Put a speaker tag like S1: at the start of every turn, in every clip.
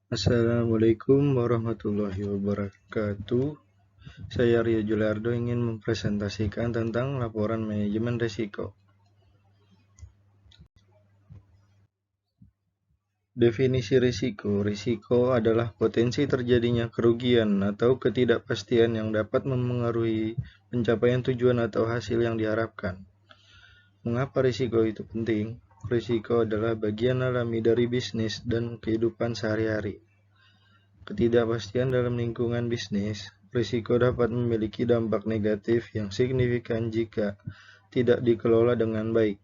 S1: Assalamualaikum warahmatullahi wabarakatuh. Saya Rio Juliardo ingin mempresentasikan tentang laporan manajemen risiko. Definisi risiko. Risiko adalah potensi terjadinya kerugian atau ketidakpastian yang dapat memengaruhi pencapaian tujuan atau hasil yang diharapkan. Mengapa risiko itu penting? Risiko adalah bagian alami dari bisnis dan kehidupan sehari-hari. Ketidakpastian dalam lingkungan bisnis, risiko dapat memiliki dampak negatif yang signifikan jika tidak dikelola dengan baik.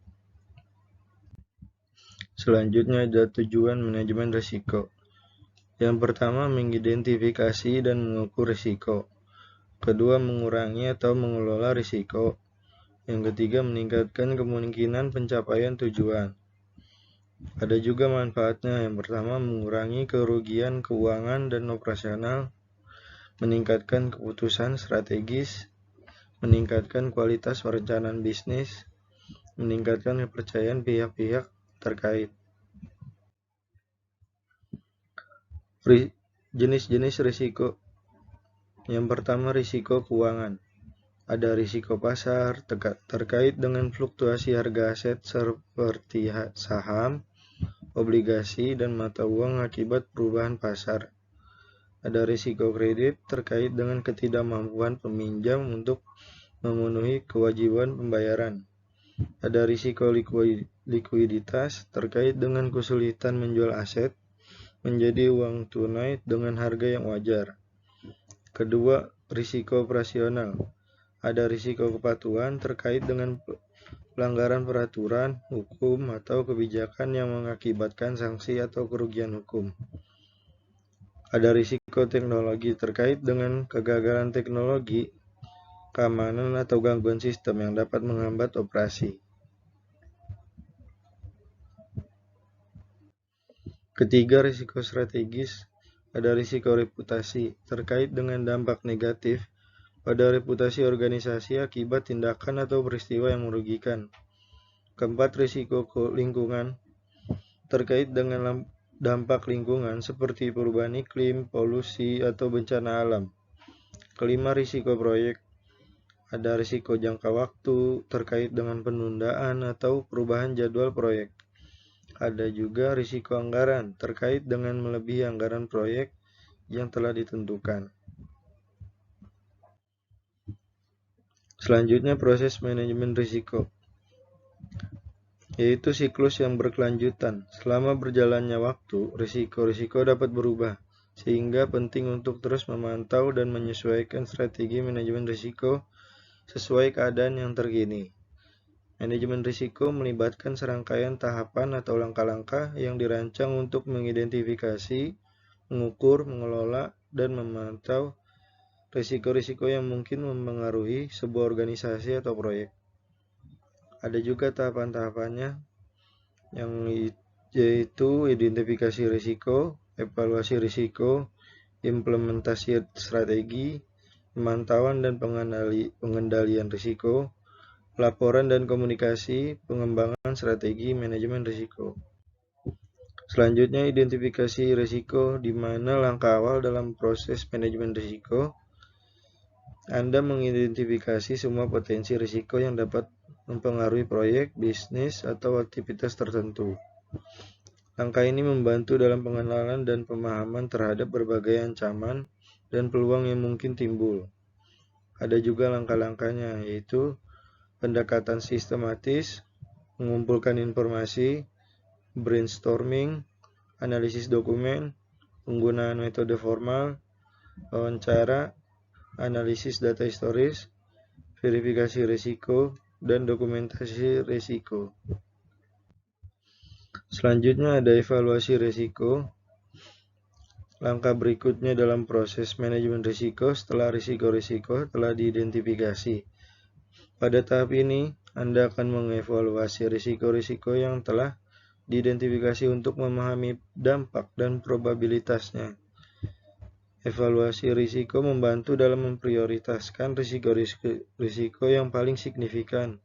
S1: Selanjutnya ada tujuan manajemen risiko. Yang pertama, mengidentifikasi dan mengukur risiko. Kedua, mengurangi atau mengelola risiko. Yang ketiga, meningkatkan kemungkinan pencapaian tujuan. Ada juga manfaatnya. Yang pertama, mengurangi kerugian keuangan dan operasional, meningkatkan keputusan strategis, meningkatkan kualitas perencanaan bisnis, meningkatkan kepercayaan pihak-pihak terkait. Jenis-jenis risiko. Yang pertama, risiko keuangan. Ada risiko pasar terkait dengan fluktuasi harga aset seperti saham, obligasi, dan mata uang akibat perubahan pasar. Ada risiko kredit terkait dengan ketidakmampuan peminjam untuk memenuhi kewajiban pembayaran. Ada risiko likuiditas terkait dengan kesulitan menjual aset menjadi uang tunai dengan harga yang wajar. Kedua, risiko operasional. Ada risiko kepatuhan terkait dengan pelanggaran peraturan, hukum, atau kebijakan yang mengakibatkan sanksi atau kerugian hukum. Ada risiko teknologi terkait dengan kegagalan teknologi, keamanan atau gangguan sistem yang dapat menghambat operasi. Ketiga, risiko strategis. Ada risiko reputasi terkait dengan dampak negatif pada reputasi organisasi akibat tindakan atau peristiwa yang merugikan. Keempat, risiko lingkungan terkait dengan dampak lingkungan seperti perubahan iklim, polusi, atau bencana alam. Kelima, risiko proyek. Ada risiko jangka waktu terkait dengan penundaan atau perubahan jadwal proyek. Ada juga risiko anggaran terkait dengan melebihi anggaran proyek yang telah ditentukan. Selanjutnya, proses manajemen risiko, yaitu siklus yang berkelanjutan. Selama berjalannya waktu, risiko-risiko dapat berubah, sehingga penting untuk terus memantau dan menyesuaikan strategi manajemen risiko sesuai keadaan yang terkini. Manajemen risiko melibatkan serangkaian tahapan atau langkah-langkah yang dirancang untuk mengidentifikasi, mengukur, mengelola, dan memantau risiko-risiko yang mungkin mempengaruhi sebuah organisasi atau proyek. Ada juga tahapan-tahapannya, yaitu identifikasi risiko, evaluasi risiko, implementasi strategi, pemantauan dan pengendalian risiko, laporan dan komunikasi, pengembangan strategi manajemen risiko. Selanjutnya, identifikasi risiko, di mana langkah awal dalam proses manajemen risiko, Anda mengidentifikasi semua potensi risiko yang dapat mempengaruhi proyek, bisnis, atau aktivitas tertentu. Langkah ini membantu dalam pengenalan dan pemahaman terhadap berbagai ancaman dan peluang yang mungkin timbul. Ada juga langkah-langkahnya, yaitu pendekatan sistematis, mengumpulkan informasi, brainstorming, analisis dokumen, penggunaan metode formal, wawancara, analisis data historis, verifikasi risiko, dan dokumentasi risiko. Selanjutnya ada evaluasi risiko. Langkah berikutnya dalam proses manajemen risiko setelah risiko-risiko telah diidentifikasi. Pada tahap ini, Anda akan mengevaluasi risiko-risiko yang telah diidentifikasi untuk memahami dampak dan probabilitasnya. Evaluasi risiko membantu dalam memprioritaskan risiko yang paling signifikan.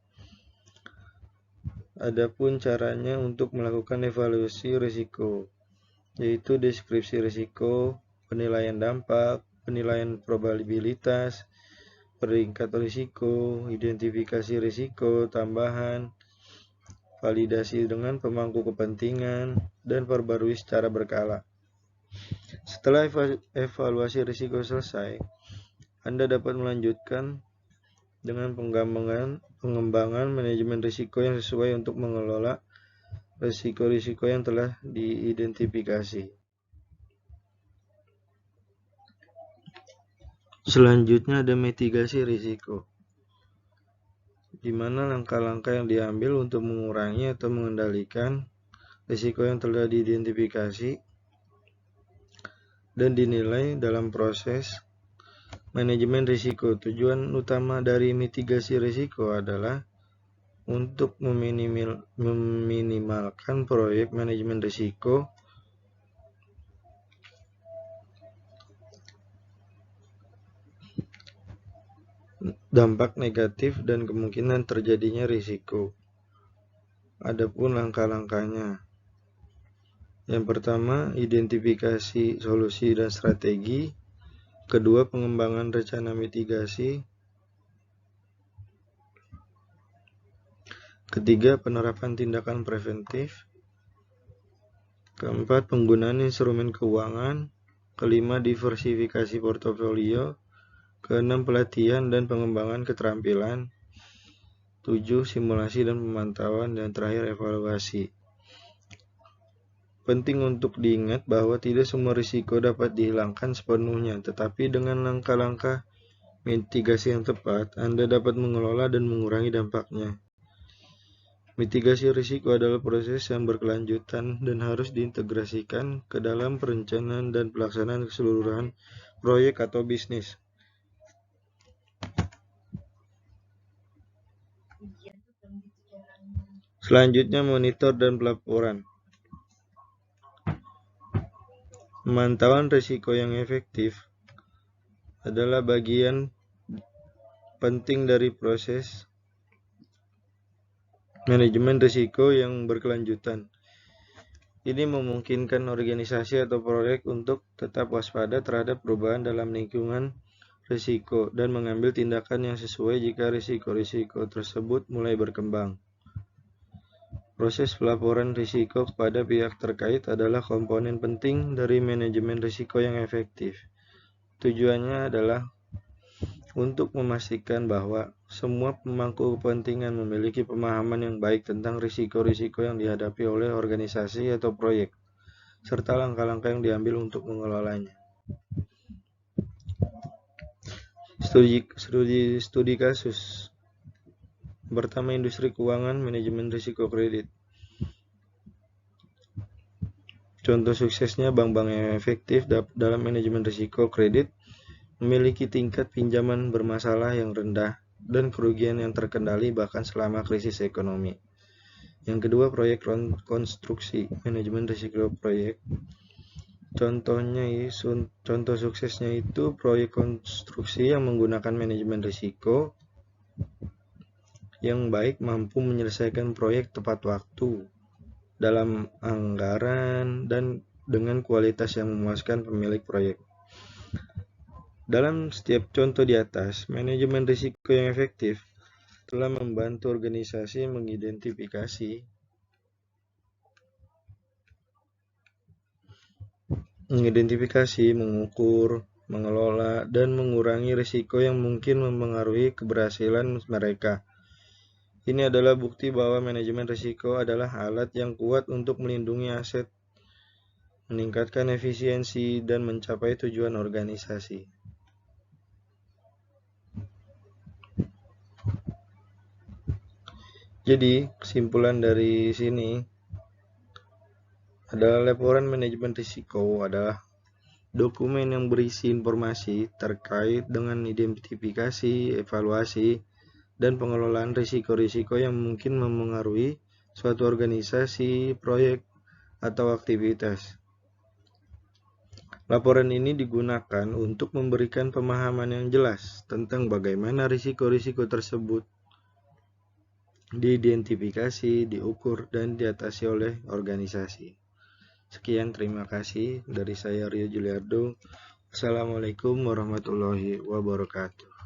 S1: Adapun caranya untuk melakukan evaluasi risiko. yaitu deskripsi risiko, penilaian dampak, penilaian probabilitas, peringkat risiko, identifikasi risiko tambahan, validasi dengan pemangku kepentingan, dan perbarui secara berkala. Setelah evaluasi risiko selesai, Anda dapat melanjutkan dengan pengembangan manajemen risiko yang sesuai untuk mengelola risiko-risiko yang telah diidentifikasi. Selanjutnya ada mitigasi risiko, di mana langkah-langkah yang diambil untuk mengurangi atau mengendalikan risiko yang telah diidentifikasi dan dinilai dalam proses manajemen risiko. Tujuan utama dari mitigasi risiko adalah untuk meminimalkan proyek manajemen risiko dampak negatif dan kemungkinan terjadinya risiko. Adapun langkah-langkahnya, yang pertama, identifikasi solusi dan strategi. Kedua, pengembangan rencana mitigasi. Ketiga, penerapan tindakan preventif. Keempat, penggunaan instrumen keuangan. Kelima, diversifikasi portofolio. Keenam, pelatihan dan pengembangan keterampilan. 7, simulasi dan pemantauan. Dan terakhir, evaluasi. Penting untuk diingat bahwa tidak semua risiko dapat dihilangkan sepenuhnya, tetapi dengan langkah-langkah mitigasi yang tepat, Anda dapat mengelola dan mengurangi dampaknya. Mitigasi risiko adalah proses yang berkelanjutan dan harus diintegrasikan ke dalam perencanaan dan pelaksanaan keseluruhan proyek atau bisnis. Selanjutnya, monitor dan pelaporan. Pemantauan risiko yang efektif adalah bagian penting dari proses manajemen risiko yang berkelanjutan. Ini memungkinkan organisasi atau proyek untuk tetap waspada terhadap perubahan dalam lingkungan risiko dan mengambil tindakan yang sesuai jika risiko-risiko tersebut mulai berkembang. Proses pelaporan risiko kepada pihak terkait adalah komponen penting dari manajemen risiko yang efektif. Tujuannya adalah untuk memastikan bahwa semua pemangku kepentingan memiliki pemahaman yang baik tentang risiko-risiko yang dihadapi oleh organisasi atau proyek, serta langkah-langkah yang diambil untuk mengelolanya. Studi kasus. Pertama, industri keuangan, manajemen risiko kredit. Contoh suksesnya bank-bank yang efektif dalam manajemen risiko kredit memiliki tingkat pinjaman bermasalah yang rendah dan kerugian yang terkendali bahkan selama krisis ekonomi. Yang kedua, proyek konstruksi, manajemen risiko proyek. Contoh suksesnya itu proyek konstruksi yang menggunakan manajemen risiko yang baik, mampu menyelesaikan proyek tepat waktu, dalam anggaran, dan dengan kualitas yang memuaskan pemilik proyek. Dalam setiap contoh di atas, manajemen risiko yang efektif telah membantu organisasi mengidentifikasi, mengukur, mengelola, dan mengurangi risiko yang mungkin mempengaruhi keberhasilan mereka. Ini adalah bukti bahwa manajemen risiko adalah alat yang kuat untuk melindungi aset, meningkatkan efisiensi, dan mencapai tujuan organisasi. Jadi, kesimpulan dari sini adalah laporan manajemen risiko adalah dokumen yang berisi informasi terkait dengan identifikasi, evaluasi, dan pengelolaan risiko-risiko yang mungkin mempengaruhi suatu organisasi, proyek, atau aktivitas. Laporan ini digunakan untuk memberikan pemahaman yang jelas tentang bagaimana risiko-risiko tersebut diidentifikasi, diukur, dan diatasi oleh organisasi. Sekian, terima kasih dari saya Rio Juliardo. Assalamualaikum warahmatullahi wabarakatuh.